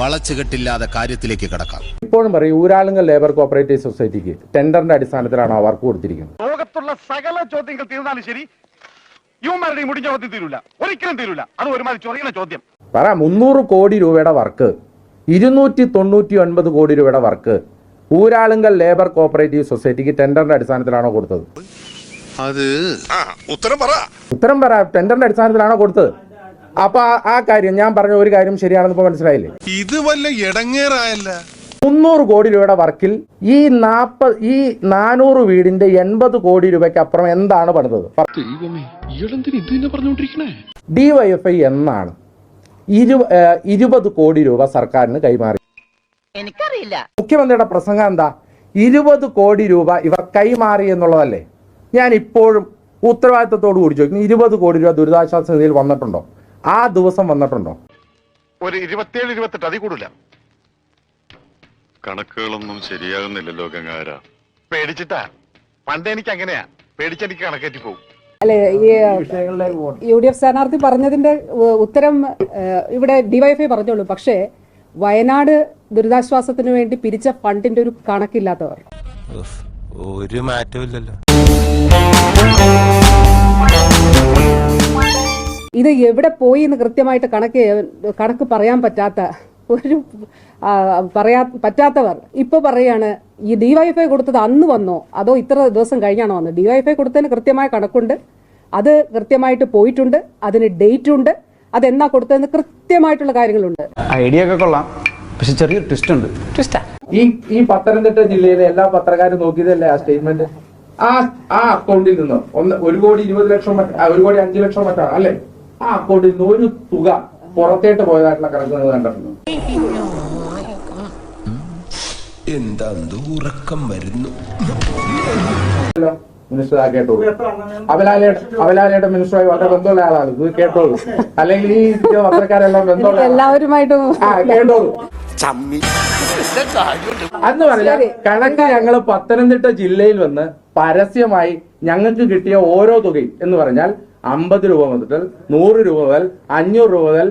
വളച്ചുകെട്ടില്ലാതെ കാര്യത്തിലേക്ക് കടക്കാം. ഇപ്പോഴും പറയും ഊരാളുങ്കൽ ലേബർ കോപ്പറേറ്റീവ് സൊസൈറ്റിക്ക് ടെൻഡറിന്റെ അടിസ്ഥാനത്തിലാണ് വർക്ക് കൊടുത്തിരിക്കുന്നത്. ലോകത്തുള്ള സകല ചോദ്യങ്ങൾ തീർന്നാലും ശരി, യുവമാരുടെയും മുടിഞ്ഞ ചോദ്യം തീരൂല, ഒരിക്കലും തീരൂല. അത് ഒരുമാതിരി ചൊറിയുന്ന ചോദ്യം. പറ 300 കോടി രൂപയുടെ വർക്ക്, 299 കോടി രൂപയുടെ വർക്ക് ഊരാളുങ്കൽ ലേബർ കോപ്പറേറ്റീവ് സൊസൈറ്റിക്ക് ടെൻഡറിന്റെ അടിസ്ഥാനത്തിലാണോ കൊടുത്തത്? അത് ഉത്തരം പറ. ടെൻഡറിന്റെ അടിസ്ഥാനത്തിലാണോ കൊടുത്തത്? അപ്പൊ ആ കാര്യം ഞാൻ പറഞ്ഞ ഒരു കാര്യം ശരിയാണെന്ന് ഇപ്പൊ മനസ്സിലായില്ലേ? ഇത് വല്ല ഇടങ്ങേറായല്ല. 300 കോടി രൂപയുടെ വർക്കിൽ ഈ 400 വീടിന്റെ 80 കോടി രൂപയ്ക്ക് അപ്പുറം എന്താണ് പണിതത്? DYFI എന്നാണ് 20 കോടി രൂപ സർക്കാരിന് കൈമാറി. എനിക്കറിയില്ല. മുഖ്യമന്ത്രിയുടെ പ്രസംഗം എന്താ? 20 കോടി രൂപ ഇവർ കൈമാറി എന്നുള്ളതല്ലേ? ഞാൻ ഇപ്പോഴും ഉത്തരവാദിത്തത്തോട് കൂടി ചോദിക്കുന്നു, 20 കോടി രൂപ ദുരിതാശ്വാസ നിധിയിൽ വന്നിട്ടുണ്ടോ? ആ ദിവസം വന്നിട്ടുണ്ടോ? ഒരു 27-28 അതി കൂടില്ല. കണക്കുകളൊന്നും ശരിയാകുന്നില്ലല്ലോ ഗംഗാര. പേടിച്ചിട്ടാ. പണ്ട് എനിക്ക് അങ്ങനെയാ, പേടിച്ചെനിക്ക് കണക്കേറ്റി പോകും. അല്ലെ, UDF സ്ഥാനാർത്ഥി പറഞ്ഞതിന്റെ ഉത്തരം ഇവിടെ DYFI പറഞ്ഞോളൂ. പക്ഷേ വയനാട് ദുരിതാശ്വാസത്തിന് വേണ്ടി പിരിച്ച ഫണ്ടിന്റെ ഒരു കണക്കില്ലാത്തവർ ഒരു മാറ്റമില്ലല്ലോ. ഇത് എവിടെ പോയി എന്ന് കൃത്യമായിട്ട് കണക്ക് പറയാൻ പറ്റാത്തവർ ഇപ്പൊ പറയാണ് ഈ DYFI കൊടുത്തത് അന്ന് വന്നോ അതോ ഇത്ര ദിവസം കഴിഞ്ഞാണോ വന്നത്? DYFI കൊടുത്തതിന് കൃത്യമായ കണക്കുണ്ട്, അത് കൃത്യമായിട്ട് പോയിട്ടുണ്ട്, അതിന് ഡേറ്റ് ഉണ്ട്, അതെന്നാ കൊടുത്തതെന്ന് കൃത്യമായിട്ടുള്ള കാര്യങ്ങളുണ്ട്. ഐഡിയ ഒക്കെ കൊള്ളാം, പക്ഷെ ചെറിയൊരു ട്വിസ്റ്റ് ഉണ്ട്. ഈ പത്തനംതിട്ട ജില്ലയിലെ എല്ലാ പത്രക്കാരും നോക്കിയതല്ലേ ആ സ്റ്റേറ്റ്മെന്റ്? ആ അക്കൗണ്ടിൽ നിന്ന് 1,20,00,000 1,05,00,000 മറ്റാണ് അല്ലെ? ആ അക്കൗണ്ടിൽ നിന്ന് ഒരു തുക പുറത്തേട്ട് പോയതായിട്ടുള്ള കണക്ക് നിങ്ങൾ കണ്ടിട്ടുണ്ടോ? എന്താ ഉറക്കം വരുന്നു. മിനിസ്റ്റർ ആ കേട്ടോളൂ. അവലാലയുടെ മിനിസ്റ്ററുമായി വളരെ ബന്ധമുള്ള ആളാണ്, ഇത് കേട്ടോളൂ. അല്ലെങ്കിൽ ഈ പത്രക്കാരെല്ലാം ബന്ധമുള്ള എല്ലാവരുമായിട്ടും കേട്ടോളൂ. അന്ന് പറഞ്ഞാൽ കണക്ക് ഞങ്ങൾ പത്തനംതിട്ട ജില്ലയിൽ വന്ന് പരസ്യമായി ഞങ്ങൾക്ക് കിട്ടിയ ഓരോ തുകയും എന്ന് പറഞ്ഞാൽ 50 രൂപ മുതൽ 100 രൂപ മുതൽ 500 രൂപ മുതൽ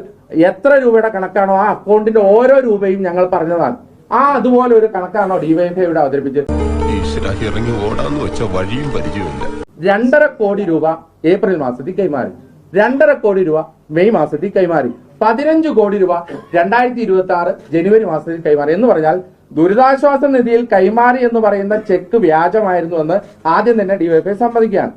എത്ര രൂപയുടെ കണക്കാണോ ആ അക്കൗണ്ടിന്റെ ഓരോ രൂപയും ഞങ്ങൾ പറഞ്ഞതാണ്. അതുപോലെ ഒരു കണക്കാണോ DYFI ഇവിടെ അവതരിപ്പിച്ചത്? ഇറങ്ങി ഓടാന്ന് വെച്ച വഴിയും പരിചയമില്ല. 2.5 കോടി രൂപ ഏപ്രിൽ മാസത്തിൽ കൈമാറി, 2.5 കോടി രൂപ മെയ് മാസത്തിൽ കൈമാറി, 15 കോടി രൂപ 2026 ജനുവരി മാസത്തിൽ കൈമാറി. എന്ന് പറഞ്ഞാൽ ദുരിതാശ്വാസ നിധിയിൽ കൈമാറി എന്ന് പറയുന്ന ചെക്ക് വ്യാജമായിരുന്നു എന്ന് ആദ്യം തന്നെ DYFI സമ്മതിക്കുകയാണ്.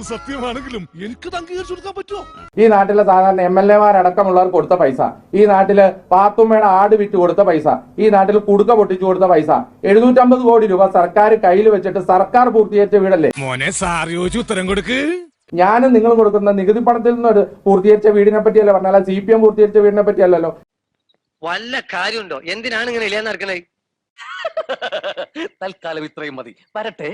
സത്യമാണെങ്കിലും എനിക്ക് അംഗീകരിച്ചു കൊടുക്കാൻ പറ്റുമോ? ഈ നാട്ടിലെ സാധാരണ MLA-മാരടക്കമുള്ളവർ കൊടുത്ത പൈസ, ഈ നാട്ടില് പാത്തുമ്മയുടെ ആട് വിറ്റ് കൊടുത്ത പൈസ, ഈ നാട്ടിൽ കുടുക്ക പൊട്ടിച്ചു കൊടുത്ത പൈസ, 750 കോടി രൂപ സർക്കാർ കയ്യിൽ വെച്ചിട്ട് സർക്കാർ പൂർത്തീകരിച്ച വീടല്ലേ? മോനെ സാർ ചോദിച്ചു ഉത്തരം കൊടുക്ക്. ഞാനും നിങ്ങൾ കൊടുക്കുന്ന നികുതി പണത്തിൽ നിന്ന് പൂർത്തീകരിച്ച വീടിനെ പറ്റിയല്ല പറഞ്ഞാൽ CPM പൂർത്തീകരിച്ച വീടിനെ പറ്റിയല്ലോ. വല്ല കാര്യമുണ്ടോ? എന്തിനാണ് ഇങ്ങനെ ഇല്ലാന്ന് നടക്കണേ? തൽക്കാലം ഇത്രയും മതി, വരട്ടെ.